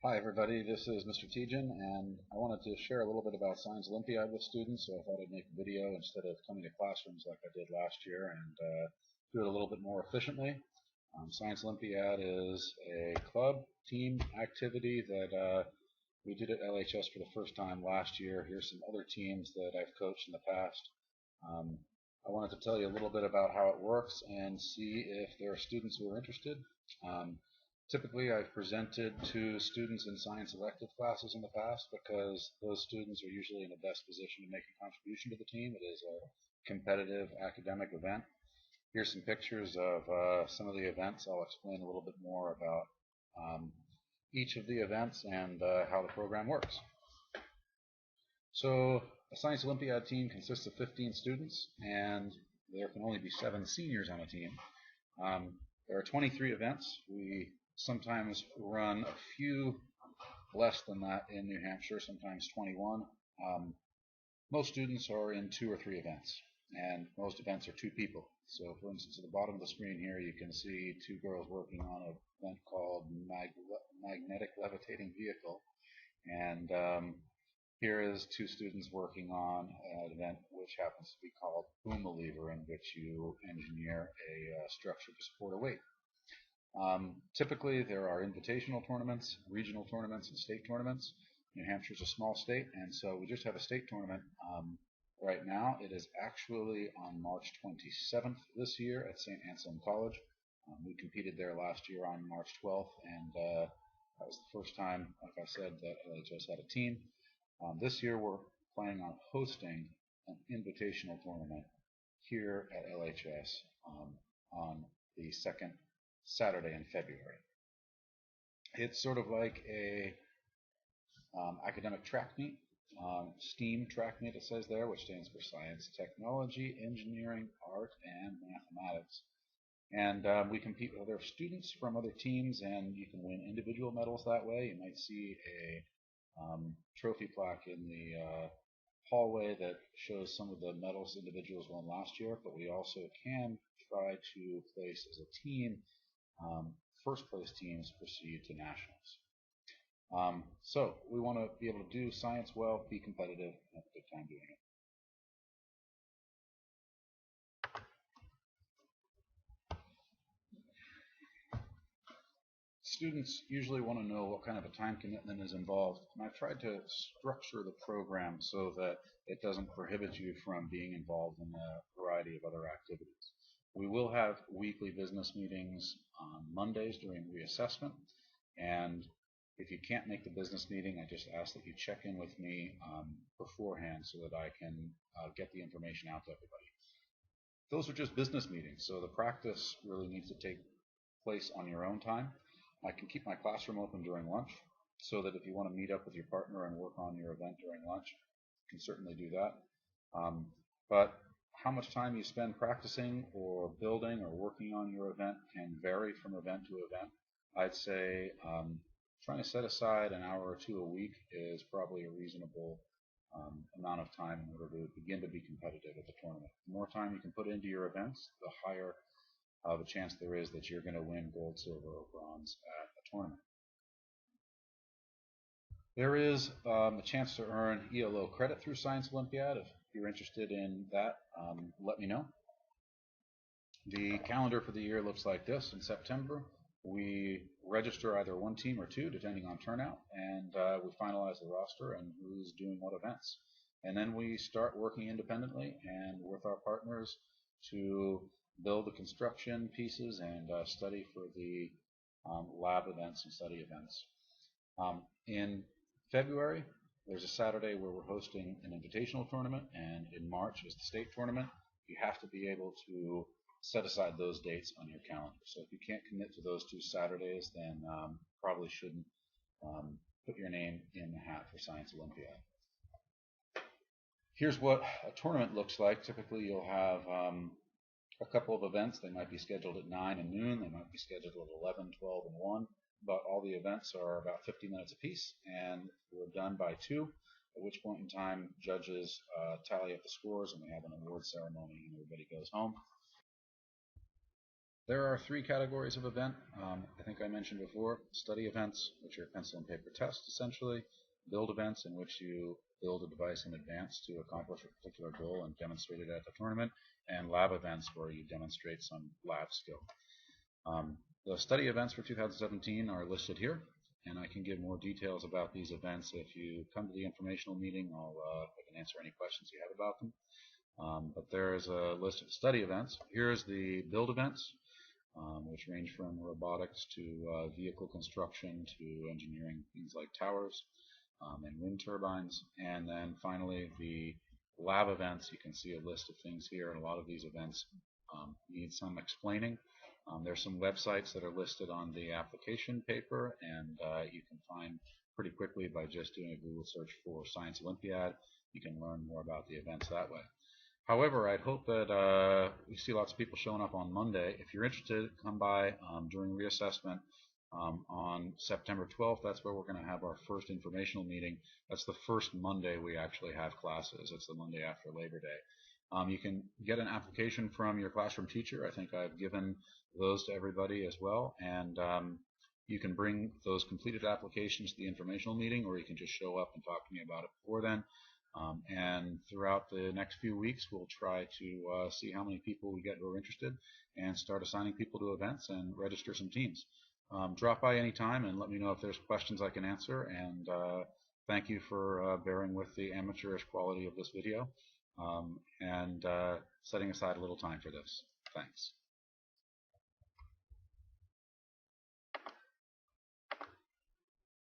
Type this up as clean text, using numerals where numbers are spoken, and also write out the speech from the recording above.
Hi everybody, this is Mr. Tejan, and I wanted to share a little bit about Science Olympiad with students, so I thought I'd make a video instead of coming to classrooms like I did last year and do it a little bit more efficiently. Science Olympiad is a club team activity that we did at LHS for the first time last year. Here's some other teams that I've coached in the past. Um, I wanted to tell you a little bit about how it works and see if there are students who are interested. Um, Typically, I've presented to students in science elective classes in the past because those students are usually in the best position to make a contribution to the team. It is a competitive academic event. Here's some pictures of some of the events. I'll explain a little bit more about um, each of the events and how the program works. So a Science Olympiad team consists of 15 students, and there can only be 7 seniors on a team. There are 23 events. We sometimes run a few less than that in New Hampshire, sometimes 21. Most students are in 2 or 3 events, and most events are 2 people. So for instance, at the bottom of the screen here, you can see 2 girls working on an event called Magnetic Levitating Vehicle, and here is 2 students working on an event which happens to be called Boom Believer, in which you engineer a structure to support a weight. Typically, there are invitational tournaments, regional tournaments, and state tournaments. New Hampshire is a small state, and so we just have a state tournament right now. It is actually on March 27th this year at St. Anselm College. We competed there last year on March 12th, and that was the first time, like I said, that LHS had a team. This year we're planning on hosting an invitational tournament here at LHS on the second Saturday in February. It's sort of like a academic track meet, STEAM track meet it says there, which stands for Science, Technology, Engineering, Art, and Mathematics. And we compete with other students from other teams, and you can win individual medals that way. You might see a trophy plaque in the hallway that shows some of the medals individuals won last year, but we also can try to place as a team. First place teams proceed to nationals. So we want to be able to do science well, be competitive, and have a good time doing it. Students usually want to know what kind of a time commitment is involved, and I've tried to structure the program so that it doesn't prohibit you from being involved in a variety of other activities. We will have weekly business meetings on Mondays during reassessment, and if you can't make the business meeting, I just ask that you check in with me beforehand so that I can get the information out to everybody. Those are just business meetings, so the practice really needs to take place on your own time. I can keep my classroom open during lunch, so that if you want to meet up with your partner and work on your event during lunch, you can certainly do that. But how much time you spend practicing or building or working on your event can vary from event to event. I'd say trying to set aside an hour or 2 a week is probably a reasonable amount of time in order to begin to be competitive at the tournament. The more time you can put into your events, the higher the chance there is that you're going to win gold, silver, or bronze at a tournament. There is a chance to earn ELO credit through Science Olympiad. If you're interested in that, let me know. The calendar for the year looks like this. In September, we register either 1 team or 2, depending on turnout, and we finalize the roster and who's doing what events. And then we start working independently and with our partners to build the construction pieces and study for the lab events and study events. In February, there's a Saturday where we're hosting an invitational tournament, and in March is the state tournament. You have to be able to set aside those dates on your calendar. So if you can't commit to those 2 Saturdays, then probably shouldn't put your name in the hat for Science Olympiad. Here's what a tournament looks like. Typically, you'll have a couple of events. They might be scheduled at 9 and noon. They might be scheduled at 11, 12, and 1. But all the events are about 50 minutes apiece, and we're done by 2, at which point in time judges tally up the scores, and we have an award ceremony, and everybody goes home. There are three categories of event. I think I mentioned before: study events, which are pencil and paper tests essentially; build events, in which you build a device in advance to accomplish a particular goal and demonstrate it at the tournament; and lab events, where you demonstrate some lab skill. The study events for 2017 are listed here, and I can give more details about these events if you come to the informational meeting. I can answer any questions you have about them. But there is a list of study events. Here's the build events, which range from robotics to vehicle construction to engineering, things like towers and wind turbines. And then finally, the lab events. You can see a list of things here, and a lot of these events need some explaining. There's some websites that are listed on the application paper, and you can find pretty quickly by just doing a Google search for Science Olympiad. You can learn more about the events that way. However, I'd hope that we see lots of people showing up on Monday. If you're interested, come by during reassessment on September 12th. That's where we're going to have our first informational meeting. That's the first Monday we actually have classes. It's the Monday after Labor Day. You can get an application from your classroom teacher. I think I've given those to everybody as well. And you can bring those completed applications to the informational meeting, or you can just show up and talk to me about it before then. And throughout the next few weeks, we'll try to see how many people we get who are interested and start assigning people to events and register some teams. Drop by anytime and let me know if there's questions I can answer. And thank you for bearing with the amateurish quality of this video and setting aside a little time for this. Thanks.